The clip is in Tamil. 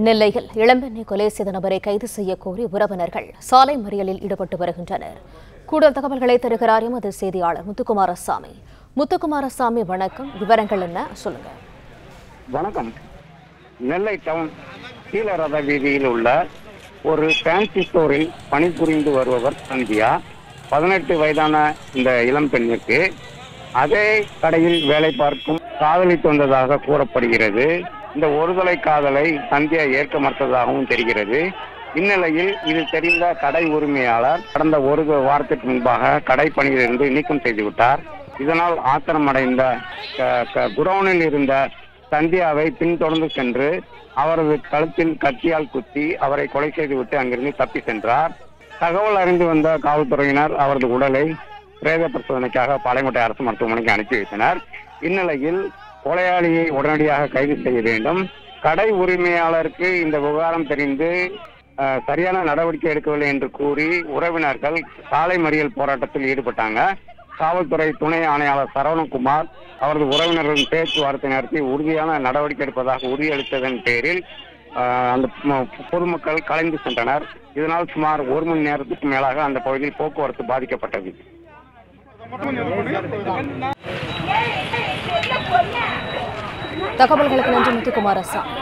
நெல்லையில் இளம்பெண்ணை கொலை செய்த நபரை கைது செய்ய கோரி உறவினர்கள் சாலை மறியலில் ஈடுபட்டு வருகின்றனர். கூடுதல் தகவல்களை தருகிறார் எமது செய்தியாளர் முத்துக்குமாரசாமி. முத்துக்குமாரசாமி, வணக்கம். விவரங்கள் என்ன, சொல்லுங்க. வணக்கம். நெல்லை டவுன் கீழரத வீதியில் உள்ள ஒரு ஃபேன்சி ஸ்டோரில் பணிபுரிந்து வருபவர் சந்தியா. 18 வயதான இந்த இளம் பெண்ணுக்கு அதே கடையில் வேலை பார்க்கும் காதலித்து வந்ததாக கூறப்படுகிறது. இந்த ஒருதலை காதலை சந்தியா ஏற்க மறுத்ததாகவும் தெரிகிறது. இந்நிலையில் இது தெரிந்த கடை உரிமையாளர் கடந்த ஒரு வாரத்திற்கு முன்பாக கடை பணியிலிருந்து நீக்கம் செய்துவிட்டார். இதனால் ஆத்திரமடைந்த குடோனில் இருந்த சந்தியாவை பின்தொடர்ந்து சென்று அவரது கழுத்தில் கத்தியால் குத்தி அவரை கொலை செய்துவிட்டு அங்கிருந்து தப்பி சென்றார். தகவல் அறிந்து வந்த காவல்துறையினர் அவரது உடலை பிரேத பரிசோதனைக்காக பாளையங்கோட்டை அரசு மருத்துவமனைக்கு அனுப்பி வைத்தனர். இந்நிலையில் கொலையாளியை உடனடியாக கைது செய்ய வேண்டும். கடை உரிமையாளருக்கு இந்த விவகாரம் தெரிந்து சரியான நடவடிக்கை எடுக்கவில்லை என்று கூறி உறவினர்கள் சாலை மறியல் போராட்டத்தில் ஈடுபட்டாங்க. காவல்துறை துணை ஆணையாளர் சரவணகுமார் அவரது உறவினர்களின் பேச்சுவார்த்தை நடத்தி உறுதியான நடவடிக்கை எடுப்பதாக உறுதியளித்ததன் பேரில் அந்த பொதுமக்கள் கலைந்து சென்றனர். இதனால் சுமார் 1 மணி நேரத்துக்கு மேலாக அந்த பகுதியில் போக்குவரத்து பாதிக்கப்பட்டது. தகவல்களுக்கு நன்றி முத்துக்குமாரசாமி.